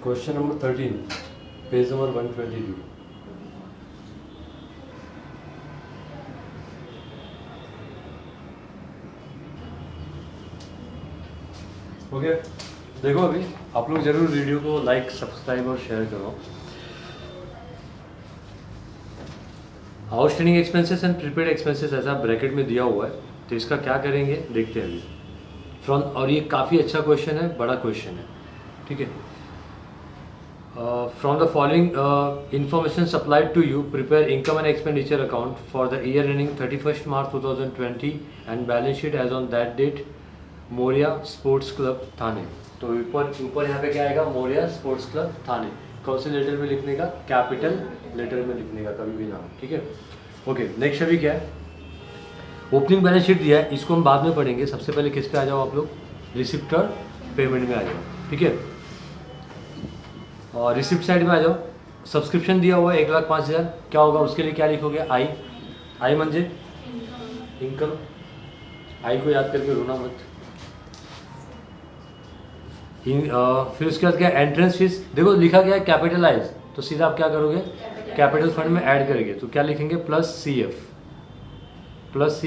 Question number 13, page number 122। Okay, देखो अभी आप लोग जरूर वीडियो को लाइक, सब्सक्राइब और शेयर करो। Outstanding expenses and prepaid expenses ऐसा ब्रैकेट में दिया हुआ है, तो इसका क्या करेंगे देखते हैं अभी फ्रॉम। और ये काफ़ी अच्छा क्वेश्चन है, बड़ा क्वेश्चन है, ठीक है। From the following information supplied to you, prepare income and expenditure account for the year ending 31 March 2020 and balance sheet as on that date, Moriya sports club Thane. तो ऊपर यहाँ पे क्या आएगा, मोरिया स्पोर्ट्स क्लब थाने। कौन से लेटर में लिखने का, कैपिटल लेटर में लिखने का, कभी भी नाम, ठीक है। ओके, नेक्स्ट अभी क्या है, ओपनिंग बैलेंस शीट दिया है, इसको हम बाद में पढ़ेंगे। सबसे पहले किस पे आ जाओ आप लोग, रिसिप्ट और पेमेंट में आ जाओ, ठीक है। और रिसिप्ट साइड में आ जाओ, सब्सक्रिप्शन दिया हुआ है 1,05,000, क्या होगा उसके लिए क्या लिखोगे, आई म्हणजे इनकम, आई को याद करके रोना मत। फिर उसके बाद क्या, एंट्रेंस फीस, देखो लिखा गया है कैपिटलाइज, तो सीधा आप क्या करोगे, कैपिटल फंड में ऐड करेंगे, तो क्या लिखेंगे, प्लस सी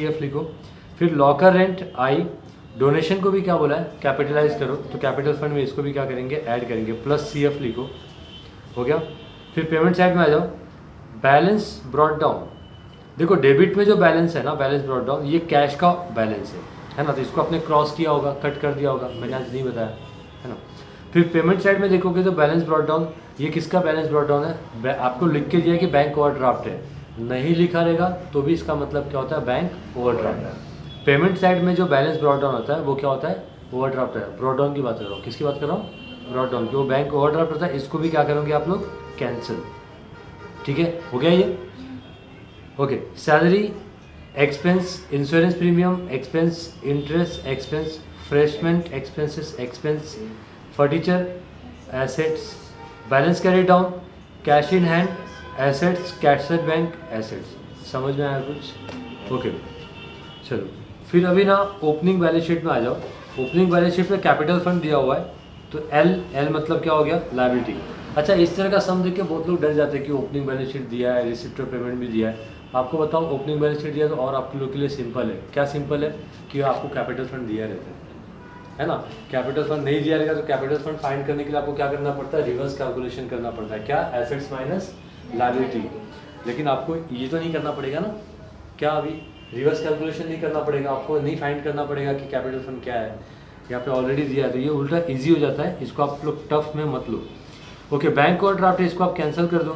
एफ लिखो। फिर लॉकर रेंट आई, डोनेशन को भी क्या बोला है, कैपिटलाइज करो, तो कैपिटल फंड में इसको भी क्या करेंगे, ऐड करेंगे, प्लस सी एफ लिखो, हो गया। फिर पेमेंट साइड में आ जाओ, बैलेंस ब्रॉट डाउन, देखो डेबिट में जो बैलेंस है ना, बैलेंस ब्रॉट डाउन, ये कैश का बैलेंस है ना, तो इसको आपने क्रॉस किया होगा, कट कर दिया होगा, मैंने आज नहीं बताया, है ना। फिर पेमेंट साइड में देखोगे तो बैलेंस ब्रॉट डाउन, ये किसका बैलेंस ब्रॉट डाउन है, आपको लिख के दिया कि बैंक ओवरड्राफ्ट है, नहीं लिखा रहेगा तो भी इसका मतलब क्या होता है, बैंक ओवरड्राफ्ट है। पेमेंट साइड में जो बैलेंस ब्रॉट डाउन होता है वो क्या होता है, ओवरड्राफ्ट है। ब्रॉट डाउन की बात कर रहा हूँ, किसकी बात कर रहा हूँ, ब्रॉट डाउन की, वो बैंक ओवरड्राफ्ट होता है, इसको भी क्या करोगे आप लोग, कैंसिल, ठीक है, हो गया ये। Okay, salary expense, insurance premium expense, interest expense, फ्रेशमेंट expenses expense, furniture assets, balance carry down, cash in hand assets, cash at bank assets. समझ में आया कुछ, ओके चलो। फिर अभी ना ओपनिंग बैलेंस शीट में आ जाओ। ओपनिंग बैलेंस शीट में कैपिटल फंड दिया हुआ है, तो एल मतलब क्या हो गया, लायबिलिटी। अच्छा, इस तरह का सम देख के बहुत लोग डर जाते हैं कि ओपनिंग बैलेंस शीट दिया है, रिसिप्ट और पेमेंट भी दिया है। आपको बताऊं, ओपनिंग बैलेंस शीट दिया तो और आपके लोग के लिए सिंपल है। क्या सिंपल है कि आपको कैपिटल फंड दिया रहता है ना। कैपिटल फंड नहीं दिया रहेगा तो कैपिटल फंड फाइंड करने के लिए आपको क्या करना पड़ता है, रिवर्स कैलकुलेशन करना पड़ता है, क्या, एसेट्स माइनस लायबिलिटी। लेकिन आपको ये तो नहीं करना पड़ेगा ना, क्या अभी रिवर्स कैलकुलेशन नहीं करना पड़ेगा, आपको नहीं फाइंड करना पड़ेगा कि कैपिटल फंड क्या है, यहाँ पे ऑलरेडी दिया है, तो ये उल्टा इजी हो जाता है, इसको आप लोग टफ में मत लो। ओके, बैंक ओवरड्राफ्ट है, इसको आप कैंसिल कर दो।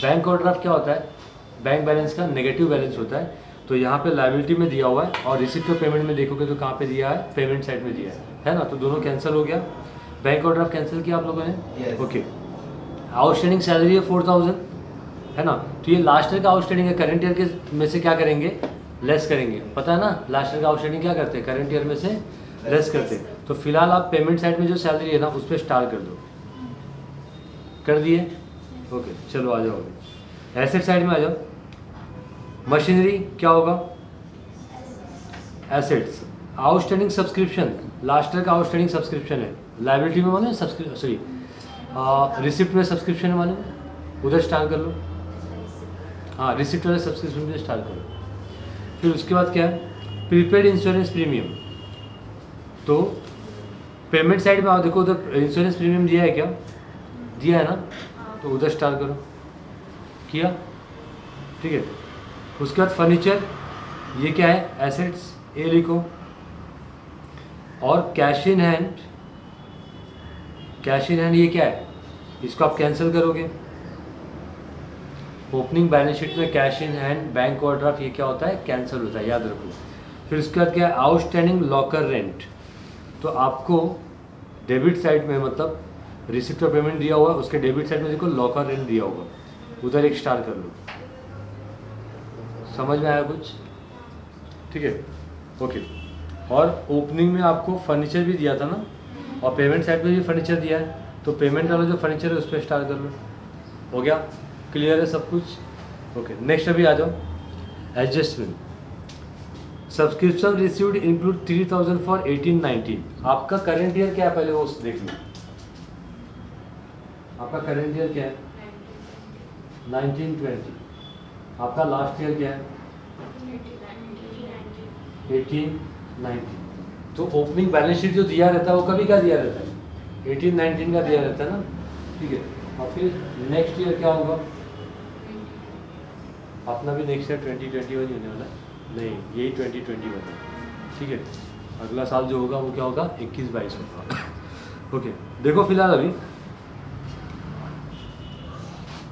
बैंक ओवरड्राफ्ट क्या होता है, बैंक बैलेंस का नेगेटिव बैलेंस होता है, तो यहाँ पे लायबिलिटी में दिया हुआ है, और रिसिप्ट और पेमेंट में देखोगे तो कहाँ पे दिया है, पेमेंट साइड में दिया है ना, तो दोनों कैंसिल हो गया। बैंक ओवरड्राफ्ट कैंसिल किया आप लोगों ने, ओके। आउटस्टैंडिंग सैलरी है 4,000, है ना, तो ये लास्ट ईयर का आउटस्टैंडिंग है, करंट ईयर के में से क्या करेंगे, लेस करेंगे, पता है ना, लास्ट ईयर का आउटस्टैंडिंग क्या करते हैं, करंट ईयर में से लेस करते हैं। तो फिलहाल आप पेमेंट साइड में जो सैलरी है ना, उस पर स्टार कर दो, कर दिए, ओके चलो आ जाओ। एसेट साइड में आ जाओ, मशीनरी क्या होगा, assets. Outstanding subscription, last year का आउटस्टैंडिंग सब्सक्रिप्शन है, लायबिलिटी में मालूम, सॉरी रिसिप्ट में सब्सक्रिप्शन है मालूम, उधर स्टार कर लो, हाँ रिसिप्ट वाले सब्सक्रिप्शन में स्टार करो। फिर उसके बाद क्या है, प्रीपेड इंश्योरेंस प्रीमियम, तो पेमेंट साइड में आओ, देखो उधर इंश्योरेंस प्रीमियम दिया है क्या, दिया है ना, तो उधर स्टार करो, किया, ठीक है। उसके बाद फर्नीचर, ये क्या है, एसेट्स, ए लिखो। और कैश इन हैंड, ये क्या है, इसको आप कैंसिल करोगे। ओपनिंग बैलेंस शीट में cash in hand, bank overdraft, ये क्या होता है, कैंसिल होता है, याद रखो। फिर उसके बाद क्या है, आउटस्टैंडिंग लॉकर रेंट, तो आपको डेबिट साइड में, मतलब रिसिप्ट और पेमेंट दिया हुआ है, उसके डेबिट साइड में देखो लॉकर रेंट दिया होगा, उधर एक स्टार कर लो। समझ में आया कुछ, ठीक है, ओके। और ओपनिंग में आपको फर्नीचर भी दिया था ना, और पेमेंट साइड में भी फर्नीचर दिया है, तो पेमेंट वाला जो फर्नीचर है उस पर स्टार कर लो, हो गया, क्लियर है सब कुछ, ओके। नेक्स्ट अभी आ जाओ, adjustment, subscription received include 3,000 for 18-19, आपका करंट ईयर क्या है पहले वो देख लो, आपका करेंट ईयर क्या है? 1920। आपका लास्ट ईयर क्या है? 1890। तो ओपनिंग बैलेंस शीट जो दिया रहता है वो कभी का दिया रहता है? 1819 का दिया रहता है ना, ठीक है। और फिर नेक्स्ट ईयर क्या होगा? अपना भी नेक्स्ट ईयर 2021 ही होने वाला है, नहीं यही 2021 है, ठीक है। अगला साल जो होगा वो क्या होगा? 21-22 होगा। ओके, देखो फिलहाल अभी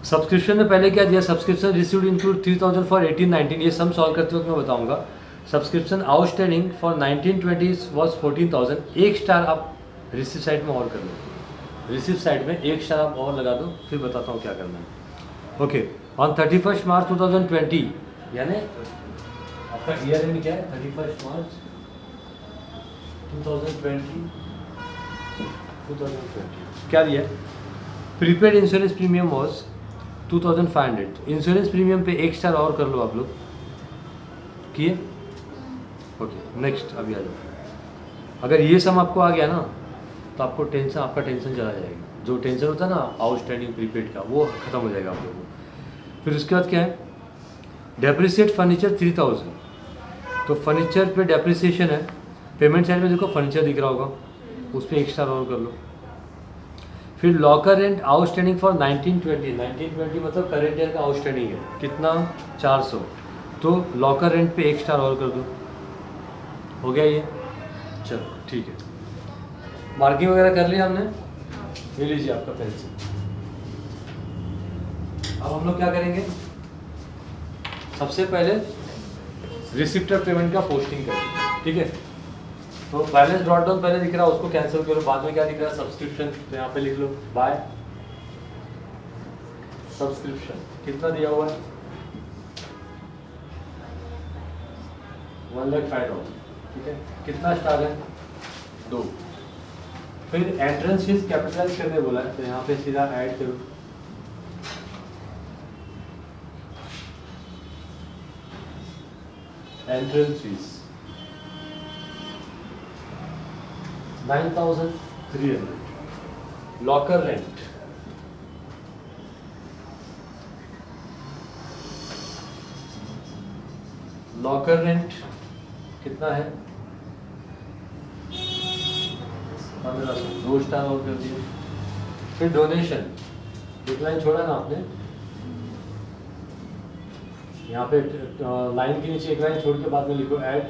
सब्सक्रिप्शन में पहले क्या दिया? Subscription received include 3000 for 1819। ये सम सॉल्व करते वक्त मैं बताऊंगा। Subscription outstanding for 1920 was 14,000। एक स्टार आप रिसिप्ट साइड में और कर लो, रिसिप्ट साइड में एक स्टार आप और लगा दो, फिर बताता हूँ क्या करना है। ओके, ऑन 31 मार्च 2020, यानी आपका ईयर एंड क्या है? 31 मार्च 2020। क्या दिया? Prepaid insurance premium was 2500। Insurance premium पे एक स्टार और कर लो आप लोग, किए? ओके, नेक्स्ट अभी आ जाओ। अगर ये सम आपको आ गया ना तो आपको टेंशन, आपका टेंशन चला जाएगा। जो टेंशन होता है ना आउटस्टैंडिंग प्रीपेड का, वो खत्म हो जाएगा आप लोगों को। फिर उसके बाद क्या है? Depreciate furniture 3000। तो फर्नीचर पे डेप्रिसिएशन है। पेमेंट साइड में देखो फर्नीचर दिख रहा होगा, उस पर एक स्टार और कर लो। फिर लॉकर रेंट आउटस्टैंडिंग फॉर 1920 मतलब करेंट ईयर का आउटस्टैंडिंग है कितना? 400। तो लॉकर रेंट पे एक स्टार और कर दो, हो गया ये। चलो ठीक है, मार्किंग वगैरह कर लिया हमने। ले लीजिए आपका पेंसिल। अब हम लोग क्या करेंगे? सबसे पहले रिसिप्ट ऑफ पेमेंट का पोस्टिंग करेंगे, ठीक है। तो बैलेंस ड्रॉट डाउन पहले दिख रहा है, उसको कैंसिल करो। बाद में क्या दिख रहा है? सब्सक्रिप्शन। तो यहाँ पे लिख लो बाय सब्सक्रिप्शन। कितना दिया हुआ है? 1,05,000, ठीक है। कितना स्टार है? 2। फिर एंट्रेंस फीस कैपिटलाइज करने बोला है, तो यहाँ पे सीधा ऐड करो। Entrance fees 9,300। लॉकर रेंट कितना है? 1500। 2 स्टार और कर दिए। फिर डोनेशन, एक लाइन छोड़ा ना आपने, यहाँ पे लाइन के नीचे एक लाइन छोड़ के बाद में लिखो ऐड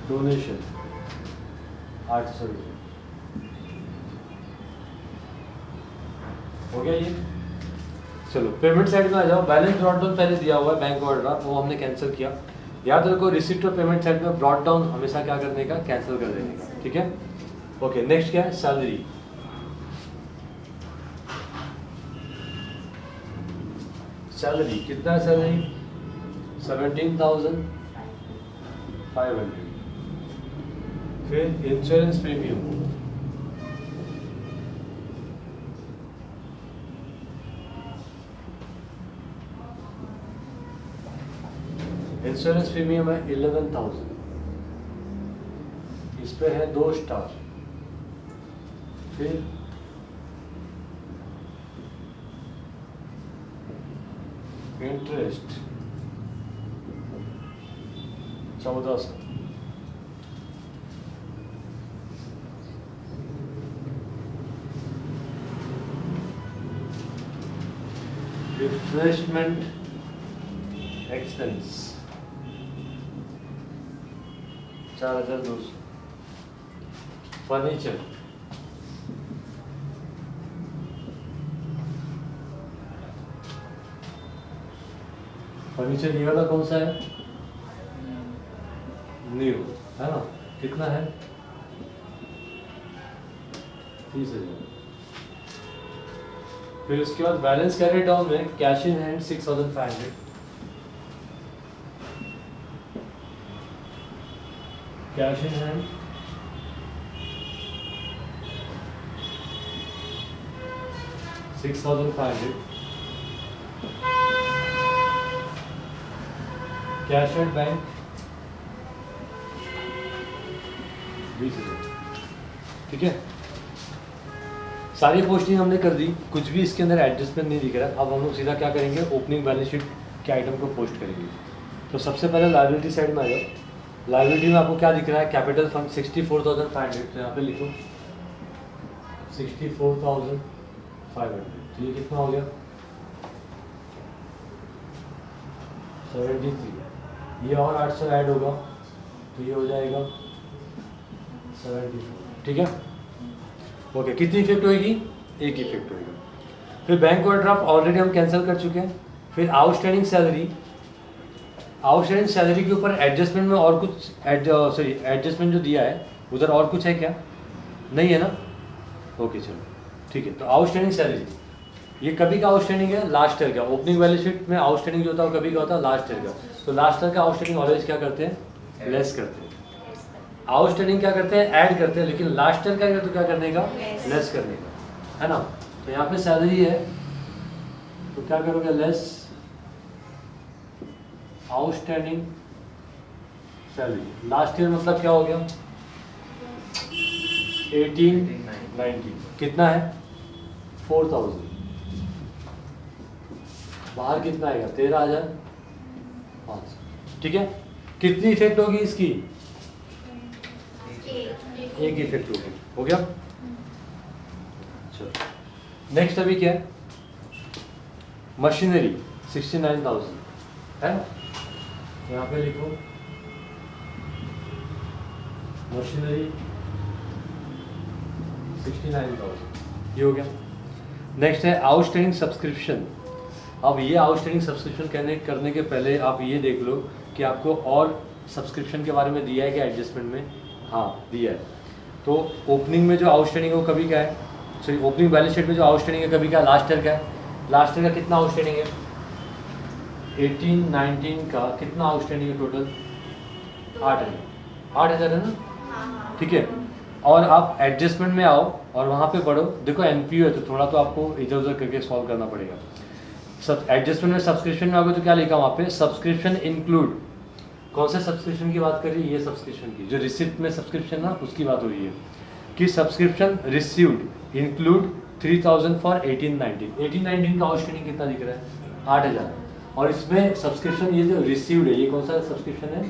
डोनेशन 800 रुपये। हो गया ये। चलो पेमेंट साइड में आ जाओ। बैलेंस ब्रॉड डाउन पहले दिया हुआ है बैंक ओवरड्राफ्ट, वो हमने कैंसिल किया। याद रखो रिसिप्ट और पेमेंट साइड में ब्रॉड डाउन हमेशा क्या करने का? कैंसिल कर देने का, ठीक है। ओके, नेक्स्ट क्या है? सैलरी। सैलरी कितना है? सैलरी 17,500। फिर इंश्योरेंस प्रीमियम है 11,000। इस पे है 2 स्टार। फिर इंटरेस्ट 1400। Refreshment expense 4,200। फर्नीचर ये वाला कौन सा है? न्यू है ना। कितना है? 30,000। फिर उसके बाद बैलेंस कैरी डाउन में cash in hand 6,500। Cash in hand 6,500। Cash at bank 20,000, ठीक है। सारी पोस्टिंग हमने कर दी, कुछ भी इसके अंदर एडजस्टमेंट नहीं दिख रहा। अब हम लोग सीधा क्या करेंगे, ओपनिंग बैलेंस शीट के आइटम को पोस्ट करेंगे। तो सबसे पहले लायबिलिटी साइड में आ जाओ। लायबिलिटी में आपको क्या दिख रहा है, कैपिटल फंड 64,500, तो यहाँ पे लिखो 64,500। तो ये कितना हो गया, 73। ये और 800 ऐड होगा तो ये हो जाएगा 74। ठीक है, ओके। कितनी इफेक्ट होएगी, एक इफेक्ट होएगा। फिर बैंक ओवरड्राफ्ट ऑलरेडी हम कैंसिल कर चुके हैं। फिर आउटस्टैंडिंग सैलरी, आउटस्टैंडिंग सैलरी के ऊपर एडजस्टमेंट में और कुछ एडजस्टमेंट जो दिया है उधर और कुछ है क्या, नहीं है ना, ओके चलो ठीक है। तो आउटस्टैंडिंग सैलरी ये कभी का आउटस्टैंडिंग है, लास्ट ईयर का। ओपनिंग बैलेंस शीट में आउटस्टैंडिंग जो होता है वो कभी का होता है, लास्ट ईयर का। तो लास्ट ईयर का आउटस्टैंडिंग ऑलवेज क्या करते हैं, लेस करते हैं। आउटस्टैंडिंग क्या करते हैं, ऐड करते हैं, लेकिन लास्ट ईयर का तो क्या करने का, लेस करने का, है ना। तो यहाँ पे सैलरी है तो क्या करोगे, less outstanding salary. Last year मतलब क्या हो गया, 1890, कितना है 4000। बाहर कितना आएगा, 13,500। ठीक है, कितनी इफेक्ट होगी इसकी, एक इफेक्ट होगी, हो गया। चलो नेक्स्ट अभी क्या है, मशीनरी 69,000 है ना। यहाँ पे लिखो मशीनरी 69,000, ये हो गया। नेक्स्ट है आउटस्टैंडिंग सब्सक्रिप्शन। अब ये आउटस्टैंडिंग सब्सक्रिप्शन करने के पहले आप ये देख लो कि आपको और सब्सक्रिप्शन के बारे में दिया है क्या एडजस्टमेंट में, हाँ दिया है। तो ओपनिंग में जो आउटस्टैंडिंग है वो कभी क्या है, सॉरी ओपनिंग बैलेंस शीट में जो आउटस्टैंडिंग है कभी क्या, लास्ट ईयर का है। लास्ट ईयर का कितना आउटस्टैंडिंग है, 18-19 का कितना आउटस्टैंडिंग है टोटल, 8,000 है ना, ठीक है। और आप एडजस्टमेंट में आओ और वहाँ पे पढ़ो, देखो एनपीयू है तो थोड़ा तो आपको इधर उधर करके सॉल्व करना पड़ेगा। सब एडजस्टमेंट में सब्सक्रिप्शन में आओगे तो क्या लिखा वहाँ पे, सब्सक्रिप्शन इंक्लूड, कौन से सब्सक्रिप्शन की बात कर रही है, ये सब्सक्रिप्शन की जो रिसिप्ट में सब्सक्रिप्शन ना उसकी बात हो रही है कि सब्सक्रिप्शन रिसीव्ड इंक्लूड 3,000 फॉर 18-19 का आउटस्टैंडिंग कितना दिख रहा है, 8,000। और इसमें सब्सक्रिप्शन ये जो रिसीव्ड है ये कौन सा सब्सक्रिप्शन है,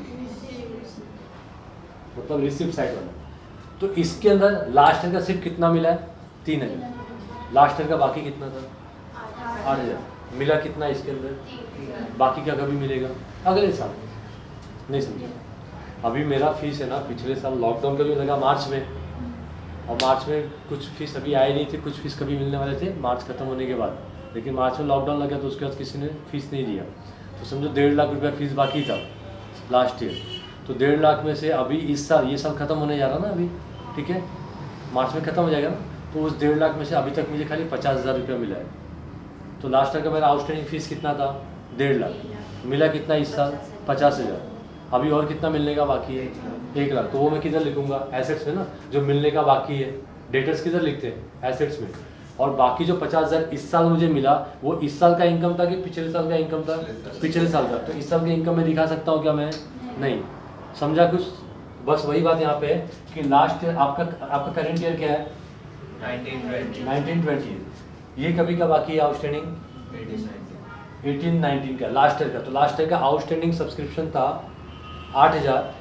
मतलब रिसिप्ट साइड वाला। तो इसके अंदर लास्ट ईयर का सिर्फ कितना मिला है, 3,000। लास्ट ईयर का बाकी कितना था, 8,000। मिला कितना इसके अंदर, बाकी क्या कभी मिलेगा अगले साल, नहीं समझे। अभी मेरा फीस है ना, पिछले साल लॉकडाउन का भी लगा मार्च में, और मार्च में कुछ फीस अभी आए नहीं थे, कुछ फीस कभी मिलने वाले थे मार्च खत्म होने के बाद, लेकिन मार्च में लॉकडाउन लगा तो उसके बाद किसी ने फीस नहीं दिया। तो समझो 1.5 लाख रुपया फीस बाकी था लास्ट ईयर। तो 1.5 लाख में से अभी इस साल, ये साल खत्म होने जा रहा ना अभी, ठीक है, मार्च में खत्म हो जाएगा ना, तो उस 1.5 लाख में से अभी तक मुझे खाली 50,000 रुपया मिला है। तो लास्ट ईयर का मेरा आउटस्टैंडिंग फीस कितना था, 1.5 लाख, मिला कितना इस साल, 50,000। अभी और कितना मिलने का बाकी है, 1 लाख। तो वो मैं किधर लिखूंगा, एसेट्स में ना, जो मिलने का बाकी है। डेटर्स किधर लिखते हैं, एसेट्स में। और बाकी जो 50,000 इस साल मुझे मिला वो इस साल का इनकम था कि पिछले साल का इनकम था, पिछले साल का। तो इस साल के इनकम में दिखा सकता हूँ क्या मैं, नहीं। समझा कुछ, बस वही बात यहाँ पे है कि लास्ट ईयर आपका करंट ईयर क्या है, 1920। ये कभी का बाकी है आउटस्टैंडिंग, 18-19 का लास्ट ईयर का। तो लास्ट ईयर का आउटस्टैंडिंग सब्सक्रिप्शन था 8,000,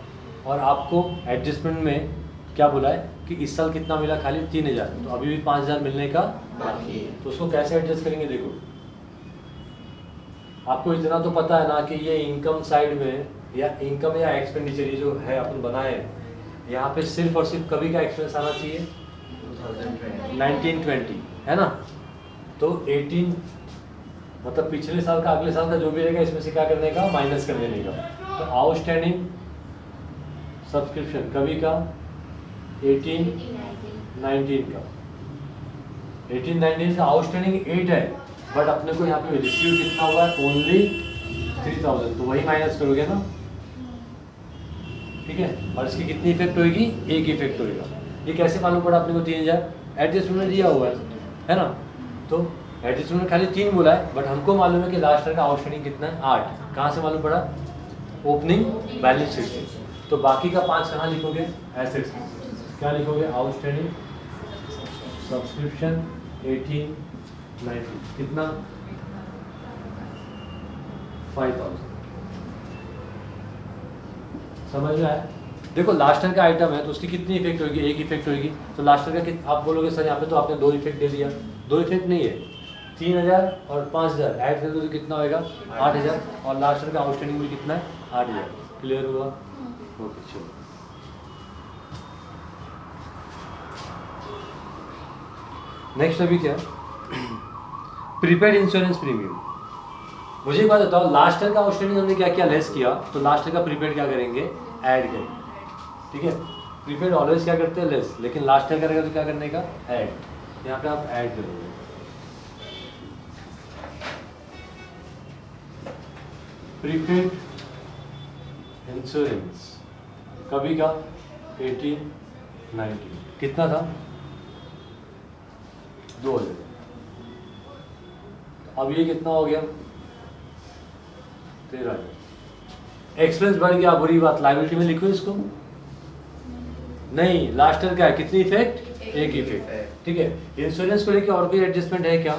और आपको एडजस्टमेंट में क्या बोला है कि इस साल कितना मिला, खाली 3,000। तो अभी भी 5,000 मिलने का बाकी है। तो उसको कैसे एडजस्ट करेंगे, देखो आपको इतना तो पता है ना कि ये इनकम साइड में या इनकम या एक्सपेंडिचर ये जो है अपन बनाए, यहाँ पे सिर्फ और सिर्फ कभी का एक्सपेंस आना चाहिए 1920, है ना। तो 18 मतलब पिछले साल का, अगले साल का जो भी रहेगा इसमें से क्या करने का, माइनस कर देने का। तो आउटस्टैंडिंग सब्सक्रिप्शन कभी का 18-19 का, 18-19 का आउटस्टैंडिंग 8 है, बट अपने को यहाँ पे रिसीव कितना हुआ है, ओनली 3,000। तो वही माइनस करोगे ना, ठीक है। और इसकी कितनी इफेक्ट होगी, एक इफेक्ट होगा। ये कैसे मालूम पड़ा अपने को, 3,000 एडजस्टमेंट दिया हुआ है ना। तो एडजस्टमेंट खाली 3 बोला है, बट हमको मालूम है कि लास्ट ईयर का आउटस्टैंडिंग कितना है, 8। कहाँ से मालूम पड़ा, ओपनिंग बैलेंस शीट से। तो बाकी का 5 कहाँ लिखोगे, एसेट्स में। क्या लिखोगे, आउटस्टैंडिंग सब्सक्रिप्शन 1890 कितना 5000। समझ में आया? देखो लास्ट ईयर का आइटम है तो उसकी कितनी इफेक्ट होगी, एक इफेक्ट होगी। तो लास्ट ईयर का आप बोलोगे सर यहाँ पे तो आपने 2 इफेक्ट दे दिया। 2 इफेक्ट नहीं है, 3000 और 5000 ऐड कर दो तो कितना होएगा 8000, और लास्ट ईयर का आउटस्टैंडिंग बिल कितना है 8000। क्लियर हुआ? ओके चलो। नेक्स्ट अभी क्या प्रीपेड इंश्योरेंस प्रीमियम। मुझे एक बात बताओ, लास्ट ईयर का आउटस्टैंडिंग हमने क्या किया, लेस किया, तो लास्ट ईयर का प्रीपेड क्या करेंगे, ऐड करेंगे। ठीक है, प्रीपेड ऑलवेज क्या करते हैं, लेस, लेकिन लास्ट ईयर करेगा तो क्या करने का, ऐड। यहाँ पे आप ऐड करोगे। प्रीपेड इंश्योरेंस कभी का 1890 कितना था 2000। अब ये कितना हो गया 13,000। एक्सपेंस बढ़ गया, बुरी बात, लायबिलिटी में लिखो इसको। नहीं, लास्ट ईयर क्या है, कितनी इफेक्ट, एक इफेक्ट। ठीक है, इंश्योरेंस को लेके और कोई एडजस्टमेंट है क्या,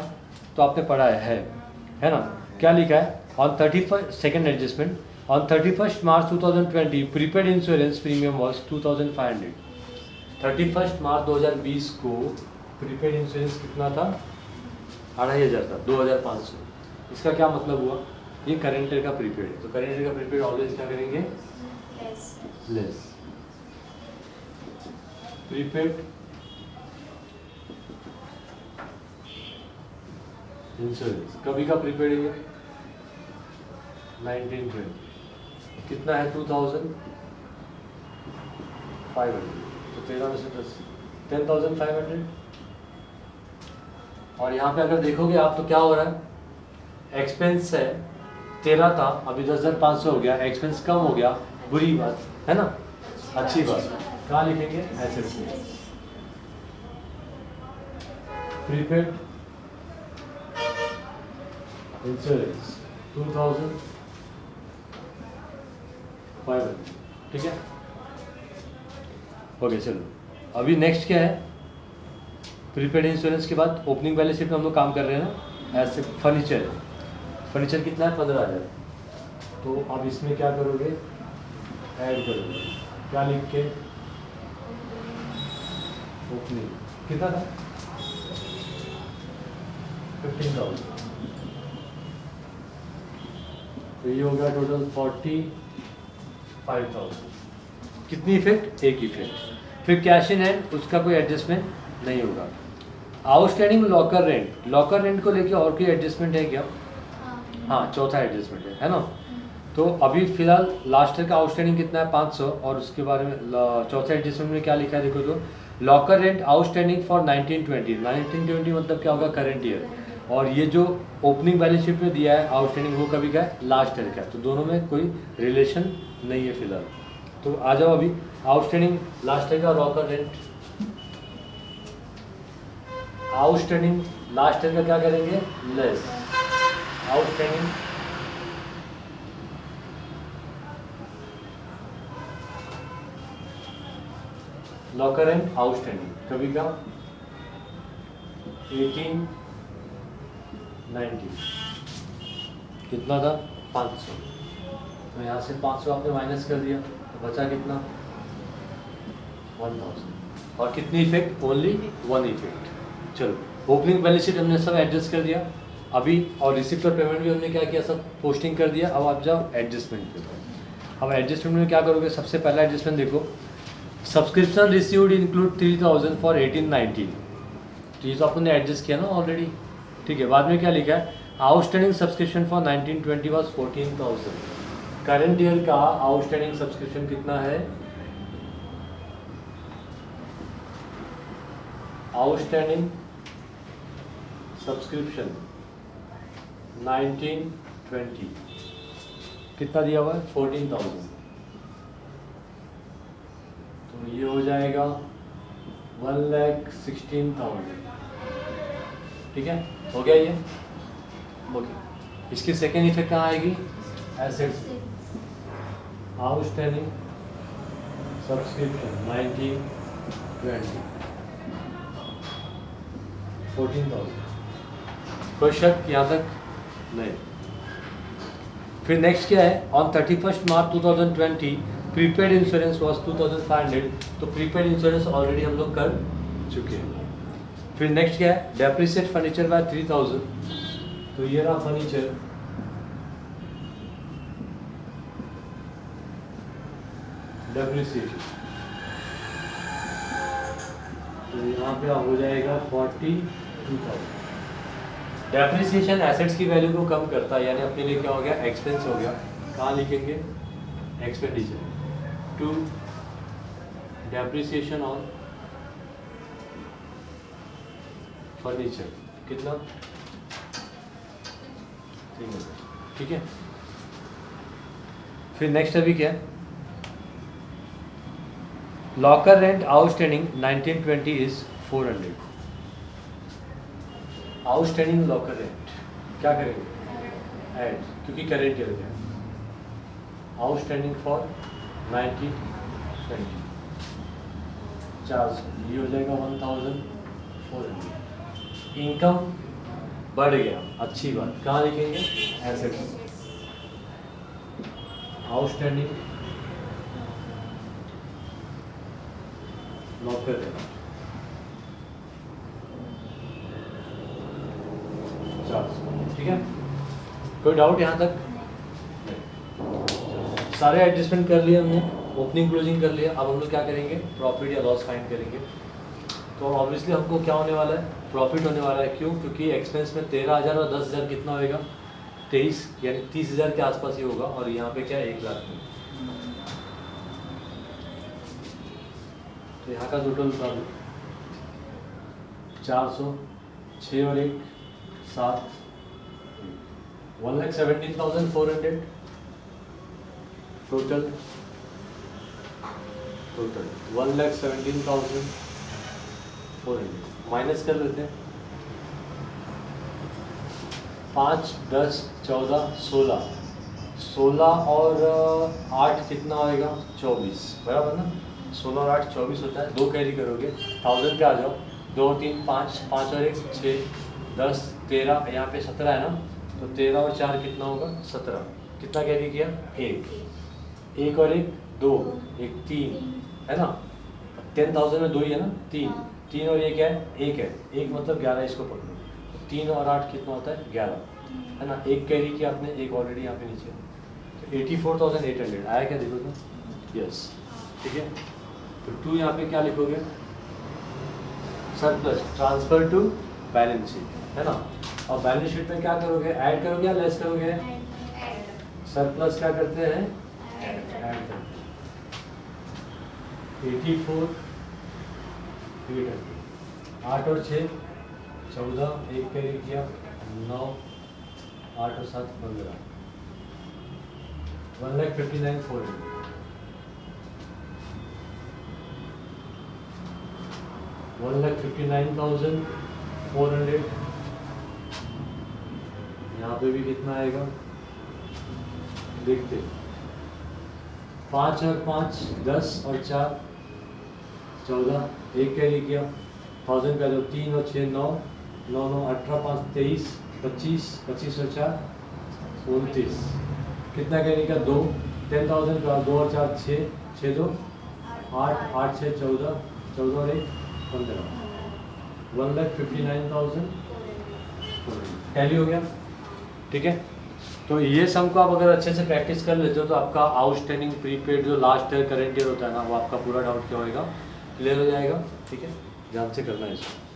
तो आपने पढ़ा है ना। क्या लिखा है, on 31 second adjustment, on 31 March 2020 prepaid insurance premium was 2500। 31 March 2020 को प्रीपेड इंश्योरेंस कितना था, 2500 था, 2500। इसका क्या मतलब हुआ, ये करेंट ईयर का प्रीपेड है, तो करेंट ईयर का प्रीपेड ऑलवेज क्या करेंगे, लेस। प्रीपेड इंश्योरेंस कभी का प्रीपेड है 1920 कितना है 2500, तो 13 में से 10,500। और यहाँ पे अगर देखोगे आप तो क्या हो रहा है, एक्सपेंस है 13 था, अभी 10,500 हो गया, एक्सपेंस कम हो गया, बुरी बात है ना, अच्छी बात। कहाँ लिखेंगे, एसेट्स में। Prepaid insurance 2500। ठीक है, ओके चलो। अभी नेक्स्ट क्या है, प्रीपेड इंश्योरेंस के बाद ओपनिंग बैलेंस शीट में हम लोग काम कर रहे हैं ना, ऐसे फर्नीचर। फर्नीचर कितना है 15,000, तो अब इसमें क्या करोगे, ऐड करोगे, क्या लिख के, ओपनिंग कितना था 15,000, तो ये हो गया टोटल 45,000। कितनी इफेक्ट, एक इफेक्ट। फिर कैश इन हैंड, उसका कोई एडजस्टमेंट नहीं होगा। Outstanding locker rent, locker rent को लेके और कोई एडजस्टमेंट है क्या, हाँ चौथा एडजस्टमेंट है ना। तो अभी फिलहाल लास्ट ईयर का आउटस्टैंडिंग कितना है 500, और उसके बारे में चौथा एडजस्टमेंट में क्या लिखा है देखो, तो लॉकर रेंट आउटस्टैंडिंग फॉर 1920 मतलब क्या होगा, करंट ईयर। और ये जो ओपनिंग बैलेंस शीट में दिया है आउटस्टैंडिंग, वो कभी का है, लास्ट ईयर का है, तो दोनों में कोई रिलेशन नहीं है फिलहाल। तो आ जाओ अभी आउटस्टैंडिंग लास्ट ईयर का locker rent, outstanding last year का क्या करेंगे, less. Outstanding locker and outstanding कभी का 1890 कितना था 500, तो यहाँ से 500 आपने माइनस कर दिया, तो बचा कितना 1000। और कितनी इफेक्ट, ओनली 1 इफेक्ट। चलो, ओपनिंग बैलेंस शीट हमने सब एडजस्ट कर दिया अभी, और रिसिप्ट और पेमेंट भी हमने क्या किया, सब पोस्टिंग कर दिया। अब आप जाओ एडजस्टमेंट पे। अब एडजस्टमेंट में क्या करोगे, सबसे पहला एडजस्टमेंट देखो, सब्सक्रिप्शन रिसीव्ड इंक्लूड 3000 फॉर 1819, तो ये तो आपने एडजस्ट किया ना ऑलरेडी। ठीक है, बाद में क्या लिखा है, outstanding subscription for 1920 was 14,000। Current year का आउटस्टैंडिंग सब्सक्रिप्शन कितना है, आउटस्टैंडिंग सब्सक्रिप्शन 1920 कितना दिया हुआ है 14,000, तो ये हो जाएगा 1,16,000। ठीक है, हो गया ये, ओके। इसकी सेकेंड इफेक्ट कहाँ आएगी, एसेट्स, आउटस्टैंडिंग सब्सक्रिप्शन 1920 14,000। कोई शक यहाँ तक? नहीं। फिर नेक्स्ट क्या है, on 31 March 2020 prepaid insurance was 2500, तो प्रीपेड इंश्योरेंस ऑलरेडी हम लोग कर चुके हैं। फिर नेक्स्ट क्या है, डेप्रिसिएट फर्नीचर बाय 3000, तो ये रहा फर्नीचर, डेप्रिसिएशन, तो यहाँ पे हो जाएगा 42,000। डेप्रिसिएशन एसेट्स की वैल्यू को कम करता है, यानी अपने लिए क्या हो गया, एक्सपेंस हो गया। कहाँ लिखेंगे, expenditure to depreciation on furniture, कितना, 300, ठीक है। फिर नेक्स्ट अभी क्या है, locker rent outstanding 1920 is 400। Outstanding locker rent क्या करेंगे, ऐड, क्योंकि करेंट चल गया। आउटस्टैंडिंग फॉर 1920 400, ये हो जाएगा 1400। इनकम बढ़ गया, अच्छी बात, कहाँ लिखेंगे, एसेट्स, आउटस्टैंडिंग लॉकर रेंट 400, ठीक है। कोई डाउट यहाँ तक? सारे एडजस्टमेंट कर लिए हमने, ओपनिंग क्लोजिंग कर लिया। अब हम लोग क्या करेंगे, प्रॉफिट या लॉस फाइंड करेंगे। तो ऑब्वियसली हमको क्या होने वाला है, प्रॉफिट होने वाला है। क्यों? क्योंकि एक्सपेंस में 13,000 और 10,000 कितना होएगा, 23, यानी 30,000 के आसपास ही होगा। और यहाँ पे क्या है, 1 लाख। तो यहाँ का टोटल उतार लो, 400, 6 और 1 7, 1,17,400 टोटल 1,17,400 माइनस कर लेते हैं। 5, 10, 14, 16 और 8 कितना होएगा, 24, बराबर ना। 16 और 8 24 होता है। 2 कैरी करोगे, 1000 पे आ जाओ। 2, 3, 5, 5 और 1 6, 10, 13, यहाँ पे 17 है ना, तो 13 और 4 कितना होगा, 17। कितना कैरी किया, 1 और 1 2, 1 3 है ना। 10,000 में 2 ही है ना, 3 और 1 है, 1 है, 1 मतलब 11, इसको पकड़ो। 3 और 8 कितना होता है, 11 है ना। 1 कैरी किया आपने, 1 ऑलरेडी यहाँ पे नीचे, तो 84,800 आया क्या, देखो तो यस, ठीक है। तो 2 यहाँ पे क्या लिखोगे, surplus transfer to balance sheet है ना। और बैलेंस शीट में क्या करोगे, ऐड करोगे या लेस करोगे, सरप्लस क्या करते हैं, ऐड करते हैं। 84,800, 8 और 6 14, 1 कैरी किया 9, 8 और 7 15, 1,59,400। $1,59,400। यहाँ पे भी कितना आएगा, देखते। 5 और 5 10 और 4 14, 1 कैरी किया 1000 का, 3 और 6 9, 9 9 18 5 23 25, 25 और 4 29, कितना कैरी का, 2, 10,000 का, 2 और 4 6, 6 2 8, 8 6 14, 14 और 1 15, 1,59,400 टैली हो गया, ठीक है। तो ये सम को आप अगर अच्छे से प्रैक्टिस कर लेते हो तो आपका आउटस्टैंडिंग प्रीपेड जो लास्ट ईयर करेंट ईयर होता है ना, वो आपका पूरा डाउट क्या होएगा, क्लियर हो जाएगा, ठीक है। ध्यान से करना है इसको।